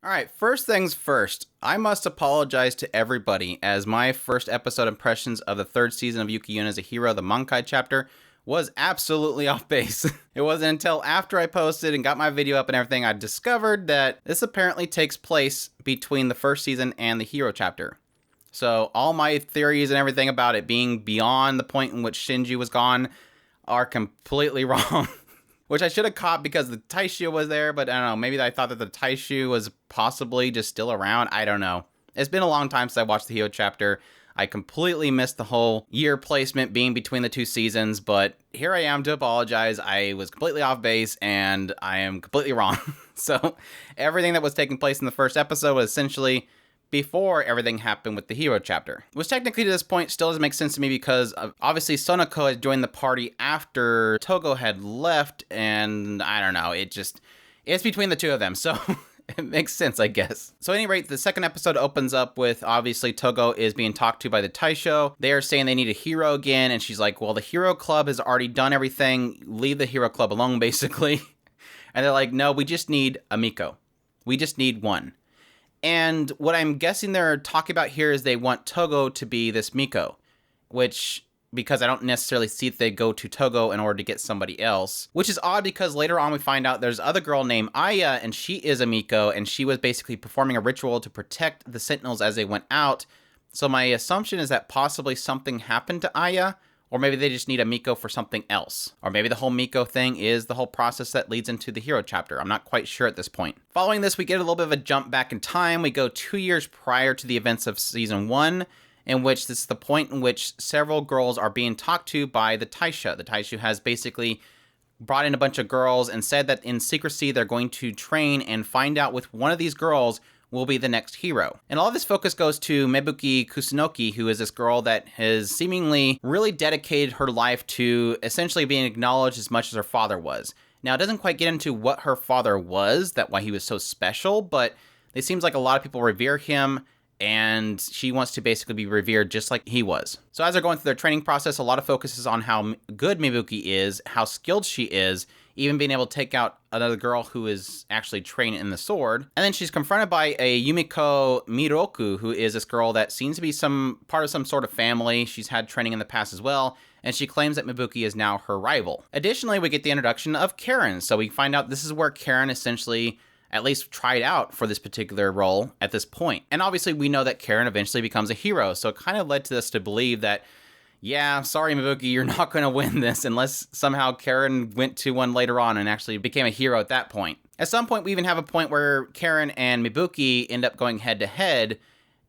Alright, first things first, I must apologize to everybody, as my first episode impressions of the third season of Yuki Yuna as a hero, the Mankai chapter, was absolutely off base. It wasn't until after I posted and got my video up and everything, I discovered that this apparently takes place between the first season and the hero chapter. So all my theories and everything about it being beyond the point in which Shinji was gone are completely wrong. Which I should have caught because the Taishu was there, but I don't know, maybe I thought that the Taishu was possibly just still around. I don't know. It's been a long time since I watched the hero chapter. I completely missed the whole year placement being between the two seasons, but here I am to apologize. I was completely off base, and I am completely wrong. So everything that was taking place in the first episode was essentially before everything happened with the hero chapter. Which technically to this point still doesn't make sense to me because obviously Sonoko had joined the party after Togo had left, and I don't know, it's between the two of them, so it makes sense, I guess. So at any rate, the second episode opens up with obviously Togo is being talked to by the Taisho. They are saying they need a hero again, and she's like, well, the hero club has already done everything, leave the hero club alone, basically. And they're like, no, we just need a Miko. We just need one. And what I'm guessing they're talking about here is they want Togo to be this Miko, which, because I don't necessarily see that they go to Togo in order to get somebody else, which is odd because later on we find out there's other girl named Aya, and she is a Miko, and she was basically performing a ritual to protect the Sentinels as they went out. So my assumption is that possibly something happened to Aya, or maybe they just need a Miko for something else. Or maybe the whole Miko thing is the whole process that leads into the hero chapter. I'm not quite sure at this point. Following this, we get a little bit of a jump back in time. We go 2 years prior to the events of Season 1, in which this is the point in which several girls are being talked to by the Taisha. The Taisha has basically brought in a bunch of girls and said that in secrecy they're going to train and find out with one of these girls will be the next hero. And all of this focus goes to Mebuki Kusunoki, who is this girl that has seemingly really dedicated her life to essentially being acknowledged as much as her father was. Now, it doesn't quite get into what her father was, why he was so special, but it seems like a lot of people revere him, and she wants to basically be revered just like he was. So as they're going through their training process, a lot of focus is on how good Mebuki is, how skilled she is, even being able to take out another girl who is actually trained in the sword. And then she's confronted by a Yumiko Miroku, who is this girl that seems to be some part of some sort of family. She's had training in the past as well, and she claims that Mebuki is now her rival. Additionally, we get the introduction of Karen. So we find out this is where Karen essentially at least tried out for this particular role at this point. And obviously we know that Karen eventually becomes a hero, so it kind of led to us to believe that, yeah, sorry Mebuki, you're not going to win this unless somehow Karen went to one later on and actually became a hero at that point. At some point, we even have a point where Karen and Mebuki end up going head to head,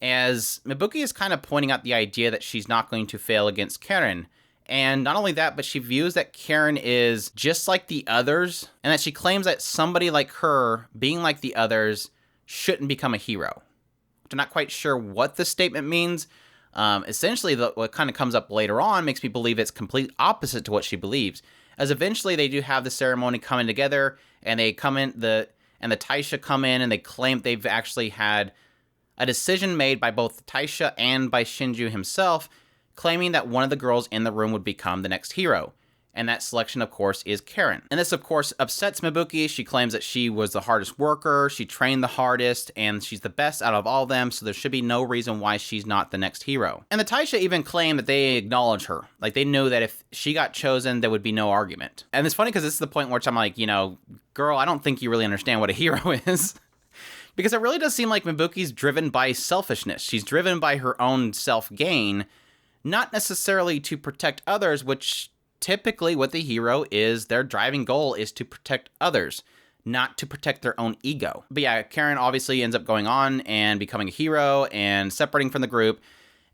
as Mebuki is kind of pointing out the idea that she's not going to fail against Karen. And not only that, but she views that Karen is just like the others, and that she claims that somebody like her, being like the others, shouldn't become a hero. I'm not quite sure what the statement means. Essentially, what kind of comes up later on makes me believe it's complete opposite to what she believes. As eventually they do have the ceremony coming together, and they come in, the Taisha come in, and they claim they've actually had a decision made by both Taisha and by Shinju himself, claiming that one of the girls in the room would become the next hero. And that selection, of course, is Karen. And this, of course, upsets Mebuki. She claims that she was the hardest worker, she trained the hardest, and she's the best out of all of them, so there should be no reason why she's not the next hero. And the Taisha even claim that they acknowledge her. Like, they know that if she got chosen, there would be no argument. And it's funny because this is the point where I'm like, girl, I don't think you really understand what a hero is. Because it really does seem like Mebuki's driven by selfishness. She's driven by her own self-gain, not necessarily to protect others, which typically what the hero is, their driving goal is to protect others, not to protect their own ego. But yeah, Karen obviously ends up going on and becoming a hero and separating from the group.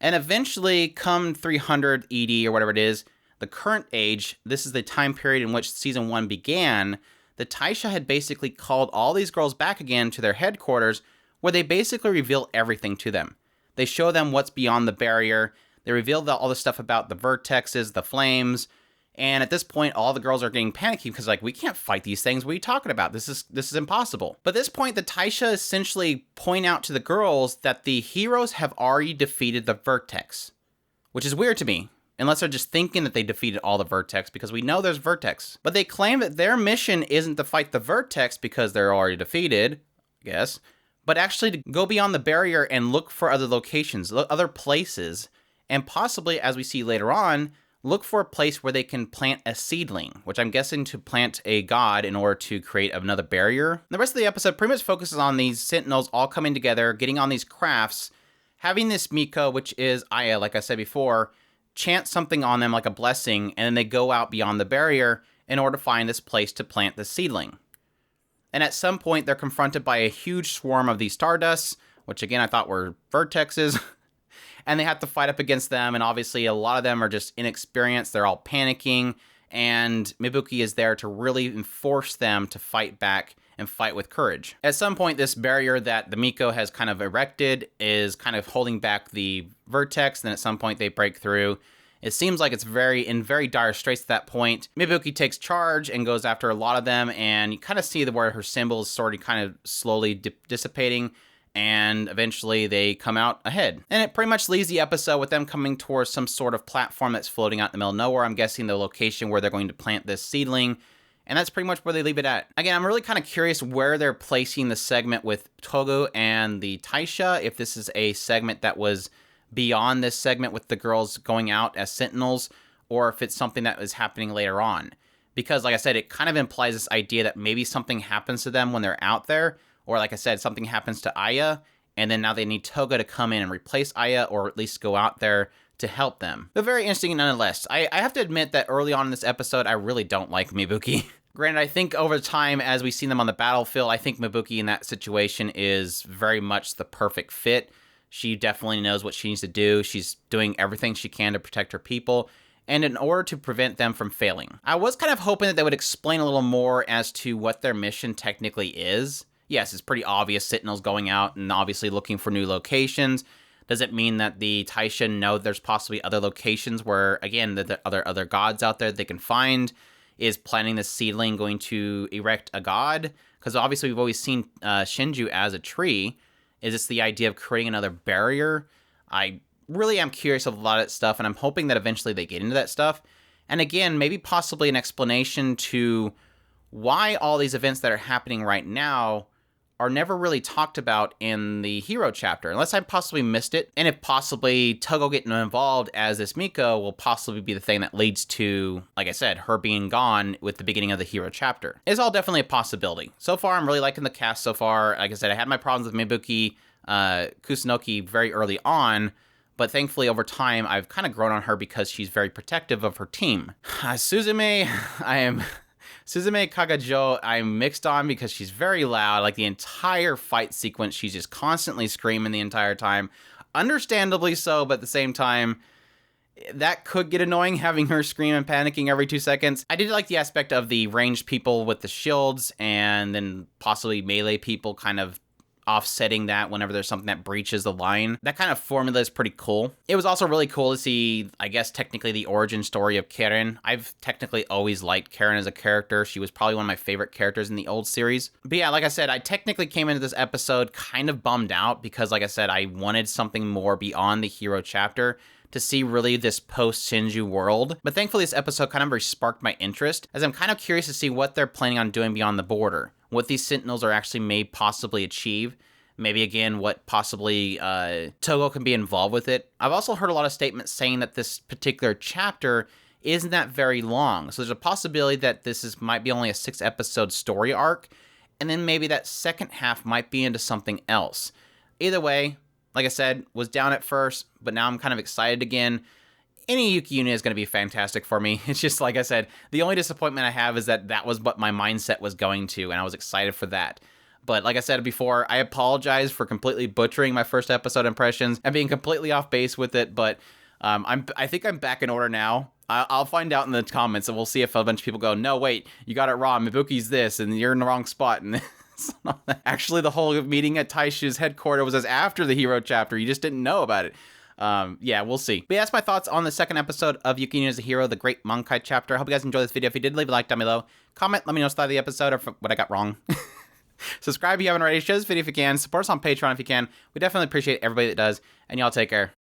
And eventually, come 300 ED or whatever it is, the current age, this is the time period in which Season 1 began, the Taisha had basically called all these girls back again to their headquarters, where they basically reveal everything to them. They show them what's beyond the barrier. They reveal all the stuff about the vertexes, the flames, and at this point, all the girls are getting panicky because, we can't fight these things. What are you talking about? This is impossible. But at this point, the Taisha essentially point out to the girls that the heroes have already defeated the vertex, which is weird to me, unless they're just thinking that they defeated all the vertex, because we know there's vertex. But they claim that their mission isn't to fight the vertex because they're already defeated, I guess, but actually to go beyond the barrier and look for other locations, other places, and possibly, as we see later on, look for a place where they can plant a seedling, which I'm guessing to plant a god in order to create another barrier. The rest of the episode pretty much focuses on these sentinels all coming together, getting on these crafts, having this Miko, which is Aya, like I said before, chant something on them like a blessing, and then they go out beyond the barrier in order to find this place to plant the seedling. And at some point, they're confronted by a huge swarm of these Stardusts, which again I thought were vertexes, and they have to fight up against them, and obviously a lot of them are just inexperienced, they're all panicking, and Mibuki is there to really enforce them to fight back and fight with courage. At some point, this barrier that the Miko has kind of erected is kind of holding back the vertex, then at some point they break through. It seems like it's in very dire straits at that point. Mibuki takes charge and goes after a lot of them, and you kind of see where her symbol is sort of kind of slowly dissipating, and eventually they come out ahead. And it pretty much leaves the episode with them coming towards some sort of platform that's floating out in the middle of nowhere. I'm guessing the location where they're going to plant this seedling, and that's pretty much where they leave it at. Again, I'm really kind of curious where they're placing the segment with Togo and the Taisha, if this is a segment that was beyond this segment with the girls going out as sentinels, or if it's something that is happening later on. Because, like I said, it kind of implies this idea that maybe something happens to them when they're out there, or like I said, something happens to Aya, and then now they need Toga to come in and replace Aya, or at least go out there to help them. But very interesting nonetheless. I have to admit that early on in this episode, I really don't like Mibuki. Granted, I think over time, as we see them on the battlefield, I think Mibuki in that situation is very much the perfect fit. She definitely knows what she needs to do. She's doing everything she can to protect her people, and in order to prevent them from failing. I was kind of hoping that they would explain a little more as to what their mission technically is. Yes, it's pretty obvious, Sentinels going out and obviously looking for new locations. Does it mean that the Taisha know there's possibly other locations where, again, the other gods out there they can find? Is planting this seedling going to erect a god? Because obviously we've always seen Shinju as a tree. Is this the idea of creating another barrier? I really am curious of a lot of that stuff, and I'm hoping that eventually they get into that stuff. And again, maybe possibly an explanation to why all these events that are happening right now are never really talked about in the hero chapter, unless I possibly missed it. And if possibly Togo getting involved as this Miko will possibly be the thing that leads to, like I said, her being gone with the beginning of the hero chapter. It's all definitely a possibility. So far, I'm really liking the cast so far. Like I said, I had my problems with Mibuki Kusunoki very early on, but thankfully over time, I've kind of grown on her because she's very protective of her team. Suzume, Suzume Kagajo, I'm mixed on because she's very loud. Like the entire fight sequence, she's just constantly screaming the entire time. Understandably so, but at the same time, that could get annoying having her scream and panicking every 2 seconds. I did like the aspect of the ranged people with the shields and then possibly melee people kind of offsetting that whenever there's something that breaches the line. That kind of formula is pretty cool. It was also really cool to see, I guess, technically the origin story of Karen. I've technically always liked Karen as a character. She was probably one of my favorite characters in the old series. But yeah, like I said, I technically came into this episode kind of bummed out because, like I said, I wanted something more beyond the hero chapter to see really this post-Shinju world. But thankfully, this episode kind of sparked my interest, as I'm kind of curious to see what they're planning on doing beyond the border. What these Sentinels are actually may possibly achieve. Maybe, again, what possibly Togo can be involved with it. I've also heard a lot of statements saying that this particular chapter isn't that very long. So there's a possibility that might be only a 6-episode story arc, and then maybe that second half might be into something else. Either way, like I said, was down at first, but now I'm kind of excited again. Any Yuki Yuna is going to be fantastic for me. It's just, like I said, the only disappointment I have is that was what my mindset was going to, and I was excited for that. But like I said before, I apologize for completely butchering my first episode impressions and being completely off base with it, but I think I'm back in order now. I'll find out in the comments, and we'll see if a bunch of people go, no, wait, you got it wrong, Mibuki's this, and you're in the wrong spot, and actually the whole meeting at Taishu's headquarters was after the hero chapter, you just didn't know about it. Yeah, we'll see. But yeah, that's my thoughts on the second episode of Yuki Yuna as a Hero, the Great Mankai chapter. I hope you guys enjoyed this video. If you did, leave a like down below. Comment, let me know what of the episode or what I got wrong. Subscribe if you haven't already. Share this video if you can. Support us on Patreon if you can. We definitely appreciate everybody that does. And y'all take care.